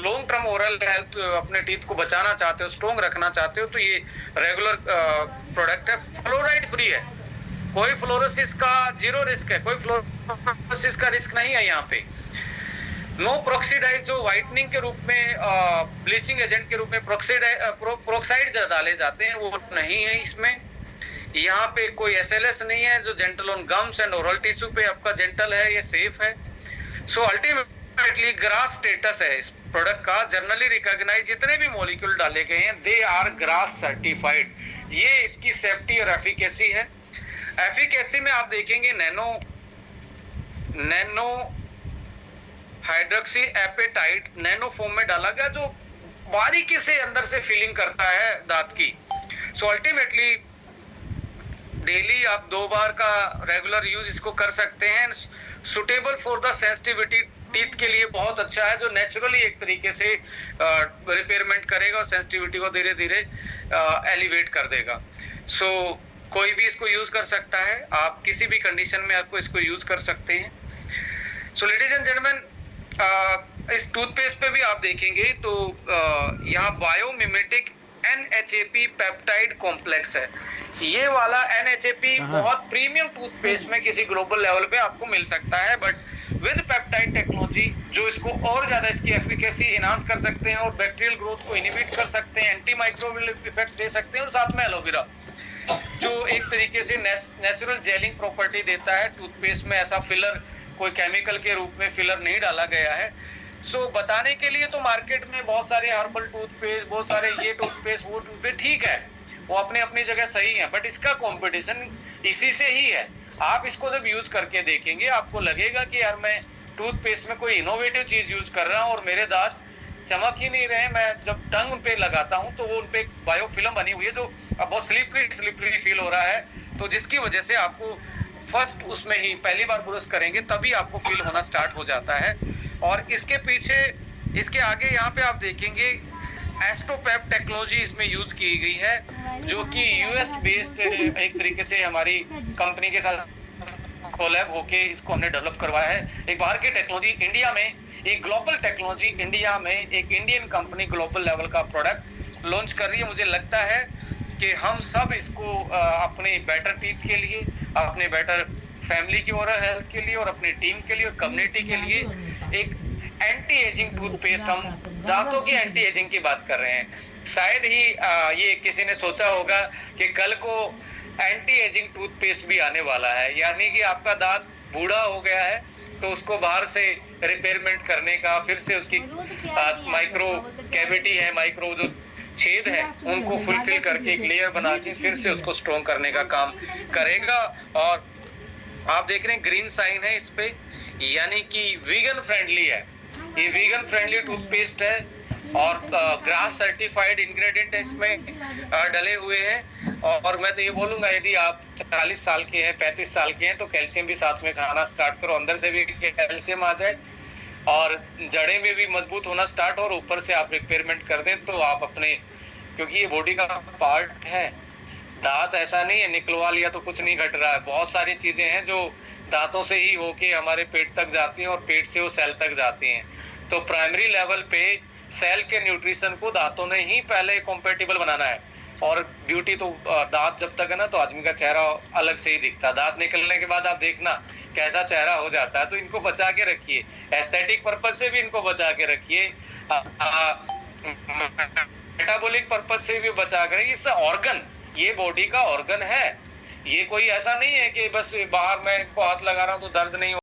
Long term oral health अपने teeth को बचाना चाहते हो, स्ट्रॉन्ग रखना चाहते हो, तो ये रेगुलर प्रोडक्ट है, फ्लोराइड फ्री है, कोई फ्लोरोसिस का जीरो रिस्क है, कोई फ्लोरोसिस का रिस्क नहीं है यहाँ पे। नो प्रोक्सीडाइज जो व्हाइटनिंग के रूप में ब्लीचिंग एजेंट के रूप में प्रोक्साइड डाले जाते हैं वो नहीं है इसमें। यहाँ पे कोई एसएलएस नहीं है जो gentle on gums and oral tissue पे आपका जेंटल है, ये सेफ है। सो अल्टीमेटली ग्रास स्टेटस है इस प्रोडक्ट का, जर्नली रिकॉग्नाइज जितने भी मॉलिक्यूल डाले गए हैं दे आर ग्रास सर्टिफाइड। ये इसकी सेफ्टी और एफिकेसी है। एफिकेसी में आप देखेंगे nano hydroxyapatite nano form में डाला गया जो बारीकी से अंदर से फीलिंग करता है दांत की। सो अल्टीमेटली डेली आप 2 बार का रेगुलर यूज इसको कर सकते हैं। Suitable for the sensitivity teeth के लिए बहुत अच्छा है, जो नेचुरली एक तरीके से रिपेयरमेंट करेगा और सेंसिटिविटी को धीरे धीरे एलिवेट कर देगा। सो कोई भी इसको यूज कर सकता है, आप किसी भी कंडीशन में आपको इसको यूज कर सकते हैं। सो लेडीज एंड जेंटलमैन, इस टूथपेस्ट पे भी आप देखेंगे तो यहाँ बायोमिमेटिक NHAP पेप्टाइड कॉम्प्लेक्स है। ये वाला NHAP बहुत प्रीमियम टूथपेस्ट में किसी ग्लोबल लेवल पे आपको मिल सकता है, बट विद पेप्टाइड टेक्नोलॉजी जो इसको और ज्यादा इसकी एफिकेसी इनहांस कर सकते हैं और बैक्टीरियल ग्रोथ को इनहिबिट कर सकते हैं, एंटी माइक्रोबियल इफेक्ट दे सकते हैं, और साथ में एलोवेरा जो एक तरीके से नेचुरल जेलिंग प्रॉपर्टी देता है। टूथपेस्ट में ऐसा फिलर, कोई केमिकल के रूप में फिलर नहीं डाला गया है। सो बताने के लिए तो मार्केट में बहुत सारे हर्बल टूथपेस्ट, बहुत सारे ये टूथपेस्ट वो टूथपेस्ट ठीक है, वो अपने अपनी जगह सही है, बट इसका कंपटीशन इसी से ही है। आप इसको जब यूज करके देखेंगे आपको लगेगा कि यार मैं टूथपेस्ट में कोई इनोवेटिव चीज यूज कर रहा हूँ और मेरे दांत चमक ही नहीं रहे। मैं जब टंग उन पे लगाता हूँ तो वो उन पे बायोफिल्म बनी हुई है जो अब बहुत स्लिपरी फील हो रहा है, तो जिसकी वजह से आपको फर्स्ट उसमें ही पहली बार ब्रश करेंगे तभी आपको फील होना स्टार्ट हो जाता है। और इसके पीछे, इसके आगे यहाँ पे आप देखेंगे एस्ट्रोपेप टेक्नोलॉजी इसमें यूज की गई है, जो कि यूएस बेस्ड एक तरीके से हमारी कंपनी के साथ कोलैब होके इसको हमने डेवलप करवाया है। एक बाहर की टेक्नोलॉजी इंडिया में, एक ग्लोबल टेक्नोलॉजी इंडिया में, एक इंडियन कंपनी ग्लोबल लेवल का प्रोडक्ट लॉन्च कर रही है। मुझे लगता है कि हम सब इसको अपने बेटर टीथ के लिए, अपने बेटर फैमिली की ओरल हेल्थ के लिए और अपनी टीम के लिए और कम्युनिटी के लिए एक एंटी एजिंग टूथपेस्ट, हम दांतों की एंटी एजिंग की बात कर रहे हैं। शायद ही ये किसी ने सोचा होगा कि कल को एंटी एजिंग टूथपेस्ट भी आने वाला है, यानी कि आपका दांत बूढ़ा हो गया है तो उसको बाहर से रिपेयरमेंट करने का, फिर से उसकी माइक्रो कैविटी है, माइक्रो जो छेद है उनको फुलफिल करके क्लियर बना के फिर से उसको स्ट्रॉन्ग करने का काम करेगा। और आप देख रहे हैं ग्रीन साइन है इस पे, यानी कि वीगन फ्रेंडली है, ये वीगन फ्रेंडली टूथपेस्ट है और ग्रास सर्टिफाइड इंग्रेडिएंट इसमें डले हुए हैं। और मैं तो ये बोलूंगा यदि आप 40 साल के हैं, 35 साल के हैं तो कैल्शियम भी साथ में खाना स्टार्ट करो, अंदर से भी कैल्शियम आ जाए और जड़े में भी मजबूत होना स्टार्ट हो और ऊपर से आप रिपेयरमेंट कर दें तो आप अपने, क्योंकि ये बॉडी का पार्ट है, दांत ऐसा नहीं है निकलवा लिया तो कुछ नहीं घट रहा है। बहुत सारी चीजें हैं जो दांतों से ही होके हमारे पेट तक जाती हैं और पेट से वो सेल तक जाती हैं। तो प्राइमरी लेवल पे सेल के न्यूट्रिशन को दांतों ने ही पहले कॉम्पेटिबल बनाना है। और ब्यूटी तो दांत जब तक है ना तो आदमी का चेहरा अलग से ही दिखता है, दांत निकलने के बाद आप देखना कैसा चेहरा हो जाता है। तो इनको बचा के रखिए, एस्थेटिक पर्पज से भी इनको बचा के रखिए, मेटाबॉलिक पर्पज से भी बचा के रखिए। इससे ऑर्गन, ये बॉडी का ऑर्गन है, ये कोई ऐसा नहीं है कि बस बाहर मैं इनको हाथ लगा रहा हूँ तो दर्द नहीं